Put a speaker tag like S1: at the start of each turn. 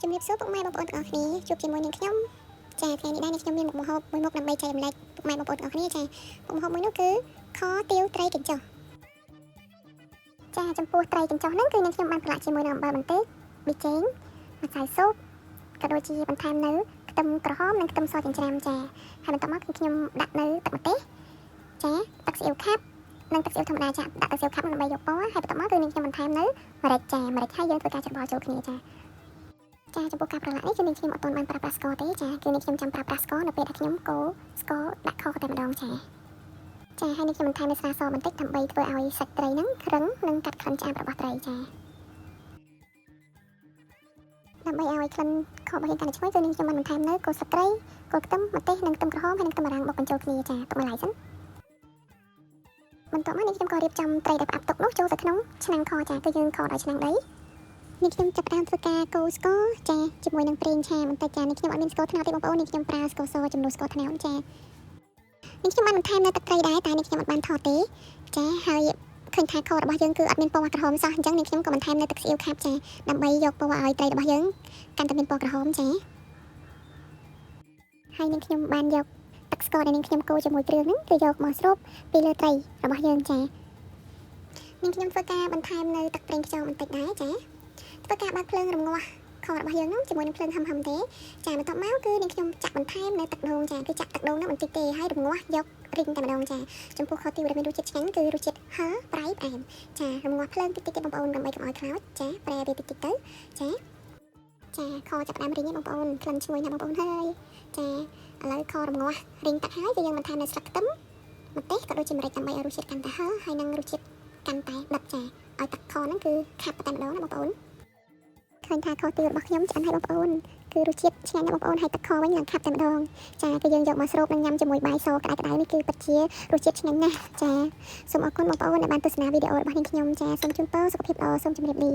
S1: ជំរាបសួរពុកម៉ែបងប្អូនទាំងអស់គ្នាជួបជាមួយនឹងខ្ញុំចាថ្ងៃនេះដែរនេះខ្ញុំមានមុខម្ហូបមួយមុខដើម្បីចែករំលែកពុកម៉ែបងប្អូនទាំងអស់គ្នាចាមុខម្ហូបមួយនោះគឺខទាវត្រីកញ្ចុះចាចំពោះត្រីកញ្ចុះហ្នឹងគឺខ្ញុំបានប្រឡាក់ជាមួយនឹងអំបិលបន្តិចប៊ីចេងម្សៅស៊ុបក៏ដូចជាបន្ថែមនៅខ្ទឹមក្រហមនិងខ្ទឹមសចិញ្ច្រាំចាហើយបន្ទាប់មកគឺខ្ញុំដាក់នៅទឹកម្ទេសចាទឹកស៊ីអ៊ីវខាប់និងទឹកស៊ីអ៊ីវធម្មតាចាដាក់ទឹកស៊ីអ៊ីវខាប់ដើម្បីយកពណ៌ហើយបន្ទាប់មកគឺខ្ញុំបន្ថែមនៅម្រេចចាម្រេចហើយយើងធ្វើការច្របល់ចូលគ្នាចាចំពោះការប្រឡាក់នេះគឺខ្ញុំអត់ទាន់បានប្រើប្រាស់ស្ករទេចាគឺខ្ញុំចាំប្រើប្រាស់ស្ករនៅពេលដែលខ្ញុំកូរស្ករដាក់ខុសតែម្ដងចាហើយខ្ញុំបន្ថែមនៅស្រាសបន្តិចដើម្បីធ្វើឲ្យសាច់ត្រីហ្នឹងរឹងនិងកាត់ក្លិនឆ្អាបរបស់ត្រីចាដើម្បីឲ្យក្លិនខុសរបស់យើងកាន់តែឈ្ងុយគឺខ្ញុំបានបន្ថែមនៅគល់ស្លឹកគ្រៃគល់ខ្ទឹមម្ទេសនិងខ្ទឹមក្រហមហើយនិងខ្ទឹមបារាំងបុកបញ្ចូលគ្នាចាទុកមួយឡែកសិនបន្ទាប់មកខ្ញុំក៏រៀបចំត្រីដែលផ្អាប់ទុកនោះចូលទៅក្នុងឆ្នាំងខចាគឺយើងខដោយឆ្នាំងដីនេះខ្ញុំចាប់ផ្ដើមធ្វើការកូរស្ករចាជាមួយនឹងប្រេងឆាបន្តិចចានេះខ្ញុំអត់មានស្ករត្នោតទេបងប្អូននេះខ្ញុំប្រើស្ករសចំនួនស្ករត្នោតចានេះខ្ញុំបានបន្ថែមនៅទឹកត្រីដែរតែនេះខ្ញុំអត់បានថតទេចាហើយឃើញថាខរបស់យើងគឺអត់មានពណ៌ក្រហមសោះអញ្ចឹងនេះខ្ញុំក៏បន្ថែមនៅទឹកស៊ីអ៊ីវខាប់ចាដើម្បីយកពណ៌ឲ្យត្រីរបស់យើងកាន់តែមានពណ៌ក្រហមចាហើយនេះខ្ញុំបានយកទឹកស្ករដែលខ្ញុំកូរជាមួយគ្រឿងហ្នឹងគឺយកមកស្រូបពីលើត្រីរបស់យើងចានេះខ្ញុំធ្វើការបន្ថែមនៅទឹកប្រេងខ្យងបន្តិចដែរចាធ្វើការបើកភ្លើងរំងាស់ខរបស់យើងនោះជាមួយនឹងភ្លើងហឹមទេចាបន្ទាប់មកគឺនឹងខ្ញុំចាក់បន្ថែមនៅទឹកដូងចាគឺចាក់ទឹកដូងនោះបន្តិចទេហើយរំងាស់យករីងតែម្ដងចាចំពោះខទាវដែលមានរសជាតិឆ្ងាញ់គឺរសជាតិហឹរប្រៃផ្អែមចារំងាស់ភ្លើងតិចតិចទេបងប្អូនដើម្បីកុំឲ្យខ្លោចចាប្រែវាតិចតិចទៅចាខចាប់ដើមរីងឯងបងប្អូនក្លិនឈ្ងុយណាស់បងប្អូនហើយចាឥឡូវខរំងាស់រីងទឹកហើយគឺយើងបន្ថែមនៅស្លឹកខ្ទឹមម្ទេសក៏ដូចជាម្រេចដើម្បីឲ្យរសជាតិកាន់តែហឹរហើយនឹងរសជាតិកាន់តែដិតចាឲ្យទឹកខហ្នឹងគឺខាប់តែម្ដងណាបងប្អូនឃើញថាខទាវរបស់ខ្ញុំឆ្អិនហើយបងប្អូនគឺរសជាតិឆ្ងាញ់ណាស់បងប្អូនហើយទឹកខវិញឡើងខាប់តែម្ដងចាគឺយើងយកមកស្រូបនិងញ៉ាំជាមួយបាយសក្តៅៗនេះគឺពិតជារសជាតិឆ្ងាញ់ណាស់ចាសូមអរគុណបងប្អូនដែលបានទស្សនាវីដេអូរបស់នាងខ្ញុំចាសូមជូនពរសុខភាពល្អសូមជម្រាបលា